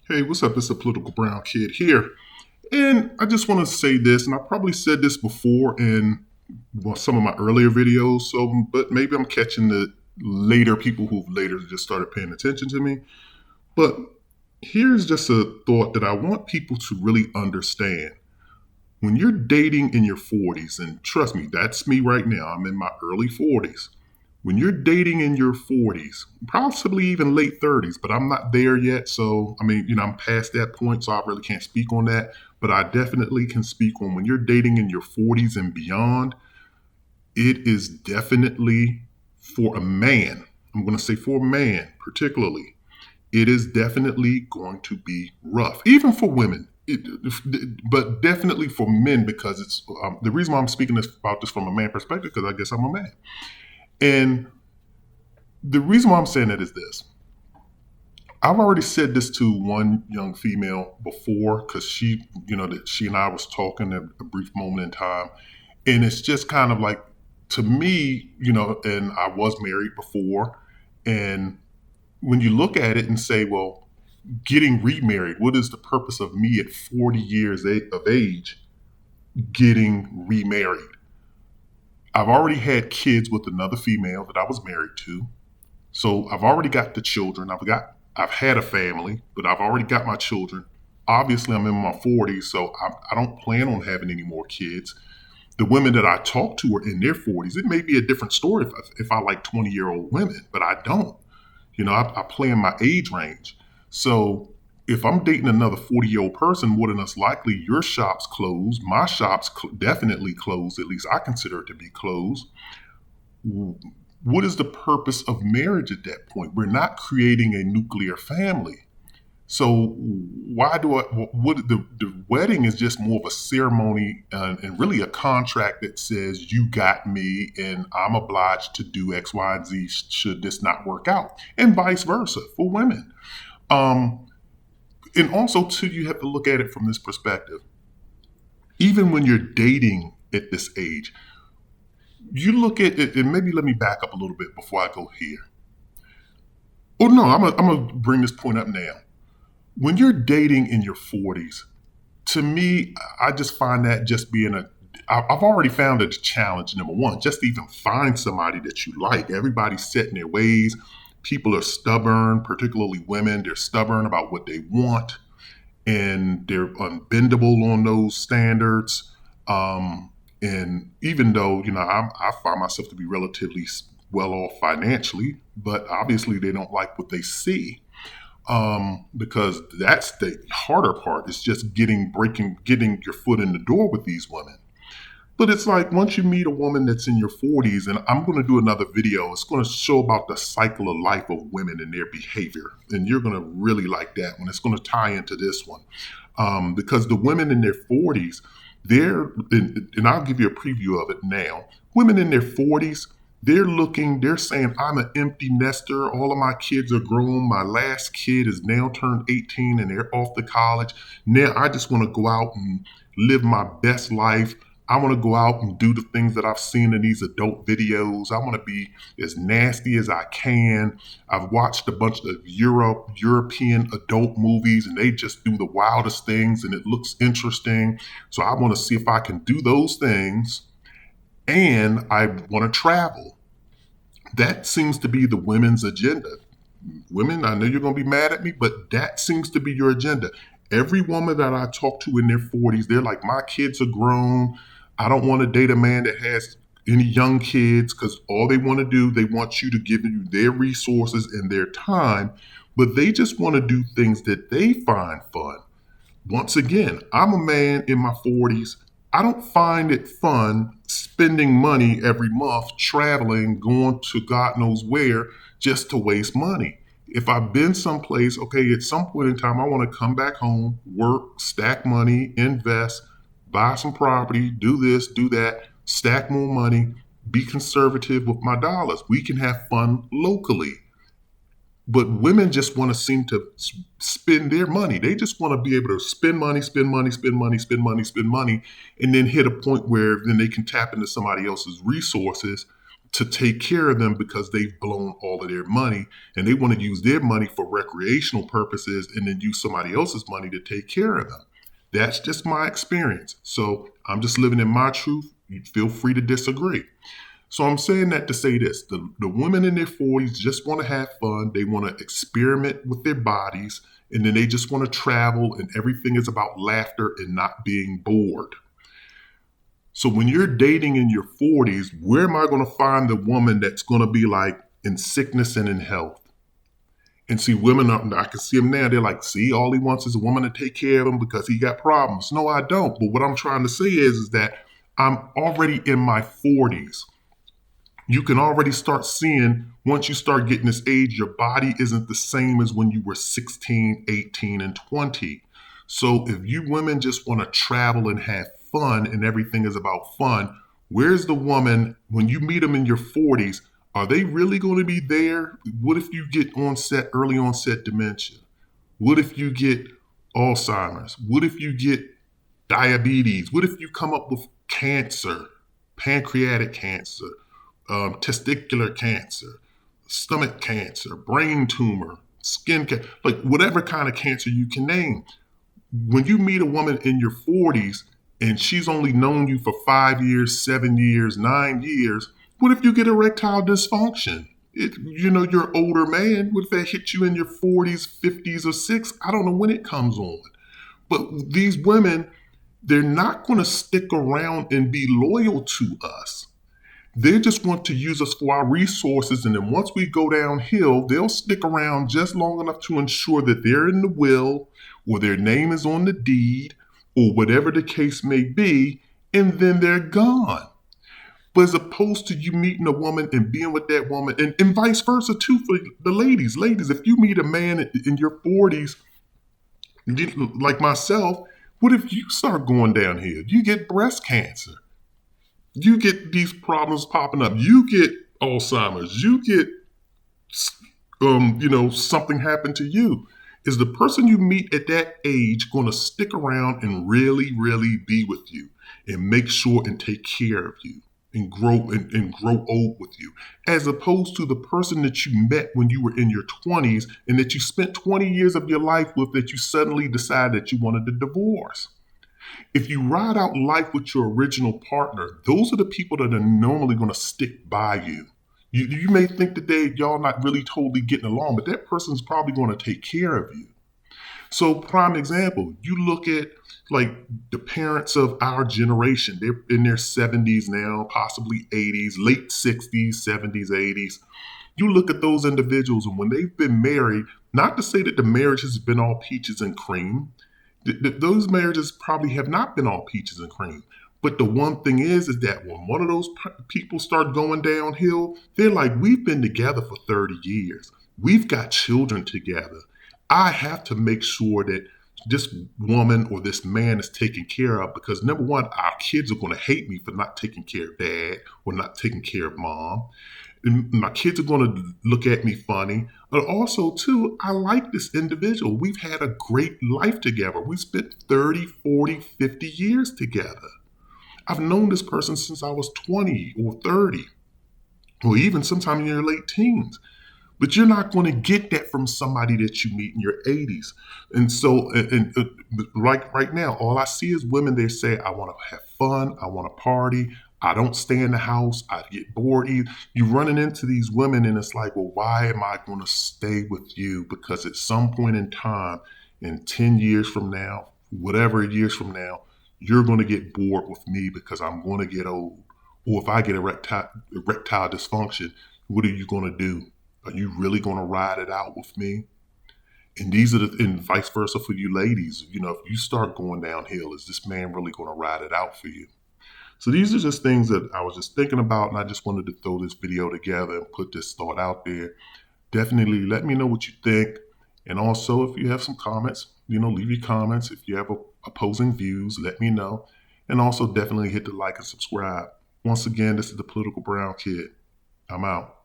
Hey, what's up? It's a political brown kid here. And I just want to say this, and I probably said this before in some of my earlier videos, but maybe I'm catching the later people who've later just started paying attention to me. But here's just a thought that I want people to really understand. When you're dating in your 40s, and trust me, that's me right now, I'm in my early 40s. When you're dating in your 40s, possibly even late 30s, but I'm not there yet. So, I'm past that point, so I really can't speak on that. But I definitely can speak on when you're dating in your 40s and beyond, it is definitely for a man. I'm going to say for a man, particularly, it is definitely going to be rough, even for women. But definitely for men, because it's the reason why I'm speaking about this from a man perspective, because I guess I'm a man. And the reason why I'm saying that is this. I've already said this to one young female before because that she and I was talking at a brief moment in time. And it's just kind of like, to me, and I was married before. And when you look at it and say, well, getting remarried, what is the purpose of me at 40 years of age getting remarried? I've already had kids with another female that I was married to. So I've already got the children. I've had a family, but I've already got my children. Obviously, I'm in my 40s, so I don't plan on having any more kids. The women that I talk to are in their 40s. It may be a different story if I like 20-year-old women, but I don't. I play in my age range. So if I'm dating another 40-year-old person, more than less likely your shop's closed. My shop's definitely closed. At least I consider it to be closed. What is the purpose of marriage at that point? We're not creating a nuclear family. So why do I? What the wedding is just more of a ceremony and really a contract that says you got me and I'm obliged to do X, Y, and Z should this not work out, and vice versa for women. Um, and also too, you have to look at it from this perspective. Even when you're dating at this age, you look at it, and maybe let me back up a little bit before I go here. Oh no, I'm gonna bring this point up now. When you're dating in your 40s, to me, I just find that just being I've already found it a challenge, number one, just to even find somebody that you like. Everybody's set in their ways. People are stubborn, particularly women. They're stubborn about what they want and they're unbendable on those standards. And even though, I find myself to be relatively well off financially, but obviously they don't like what they see, because that's the harder part. It's just getting your foot in the door with these women. But it's like once you meet a woman that's in your 40s, and I'm going to do another video, it's going to show about the cycle of life of women and their behavior. And you're going to really like that one. It's going to tie into this one. Because the women in their 40s, and I'll give you a preview of it now. Women in their 40s, they're saying, I'm an empty nester. All of my kids are grown. My last kid is now turned 18 and they're off to college. Now I just want to go out and live my best life. I want to go out and do the things that I've seen in these adult videos. I want to be as nasty as I can. I've watched a bunch of European adult movies and they just do the wildest things and it looks interesting. So I want to see if I can do those things and I want to travel. That seems to be the women's agenda. Women, I know you're going to be mad at me, but that seems to be your agenda. Every woman that I talk to in their 40s, they're like, my kids are grown. I don't want to date a man that has any young kids because all they want to do, they want you to give you their resources and their time, but they just want to do things that they find fun. Once again, I'm a man in my 40s. I don't find it fun spending money every month traveling, going to God knows where just to waste money. If I've been someplace, okay, at some point in time, I want to come back home, work, stack money, invest, buy some property, do this, do that, stack more money, be conservative with my dollars. We can have fun locally. But women just want to seem to spend their money. They just want to be able to spend money, spend money, spend money, spend money, spend money, and then hit a point where then they can tap into somebody else's resources to take care of them because they've blown all of their money and they want to use their money for recreational purposes and then use somebody else's money to take care of them. That's just my experience. So I'm just living in my truth. You feel free to disagree. So I'm saying that to say this, the women in their 40s just want to have fun. They want to experiment with their bodies, and then they just want to travel, and everything is about laughter and not being bored. So when you're dating in your 40s, where am I going to find the woman that's going to be like in sickness and in health? And see, women, I can see them now. They're like, see, all he wants is a woman to take care of him because he got problems. No, I don't. But what I'm trying to say is that I'm already in my 40s. You can already start seeing once you start getting this age, your body isn't the same as when you were 16, 18, and 20. So if you women just want to travel and have fun and everything is about fun, where's the woman when you meet them in your 40s? Are they really going to be there? What if you get early onset dementia? What if you get Alzheimer's? What if you get diabetes? What if you come up with cancer, pancreatic cancer? Testicular cancer, stomach cancer, brain tumor, skin cancer, like whatever kind of cancer you can name. When you meet a woman in your 40s and she's only known you for 5 years, 7 years, 9 years, what if you get erectile dysfunction? You're an older man. What if that hit you in your 40s, 50s, or 60s? I don't know when it comes on. But these women, they're not going to stick around and be loyal to us. They just want to use us for our resources, and then once we go downhill, they'll stick around just long enough to ensure that they're in the will or their name is on the deed or whatever the case may be, and then they're gone. But as opposed to you meeting a woman and being with that woman, and vice versa too for the ladies. Ladies, if you meet a man in your 40s, like myself, what if you start going downhill? You get breast cancer. You get these problems popping up. You get Alzheimer's. You get, something happened to you. Is the person you meet at that age going to stick around and really, really be with you and make sure and take care of you and grow old with you, as opposed to the person that you met when you were in your 20s and that you spent 20 years of your life with that you suddenly decided that you wanted to divorce? If you ride out life with your original partner, those are the people that are normally going to stick by you. You may think that y'all not really totally getting along, but that person's probably going to take care of you. So, prime example, you look at like the parents of our generation. They're in their 70s now, possibly 80s, late 60s, 70s, 80s. You look at those individuals, and when they've been married, not to say that the marriage has been all peaches and cream, those marriages probably have not been all peaches and cream. But the one thing is that when one of those people start going downhill, they're like, we've been together for 30 years. We've got children together. I have to make sure that this woman or this man is taken care of because number one, our kids are going to hate me for not taking care of dad or not taking care of mom. And my kids are going to look at me funny. But also, too, I like this individual. We've had a great life together. We spent 30, 40, 50 years together. I've known this person since I was 20 or 30, or even sometime in your late teens. But you're not going to get that from somebody that you meet in your 80s. And so, like right now, all I see is women, they say, I want to have fun. I want to party. I don't stay in the house. I get bored. You're running into these women and it's like, well, why am I going to stay with you? Because at some point in time, in 10 years from now, whatever years from now, you're going to get bored with me because I'm going to get old. Or if I get erectile dysfunction, what are you going to do? Are you really going to ride it out with me? And and vice versa for you ladies. If you start going downhill, is this man really going to ride it out for you? So these are just things that I was just thinking about, and I just wanted to throw this video together and put this thought out there. Definitely let me know what you think. And also, if you have some comments, leave your comments. If you have opposing views, let me know. And also definitely hit the like and subscribe. Once again, this is the Political Brown Kid. I'm out.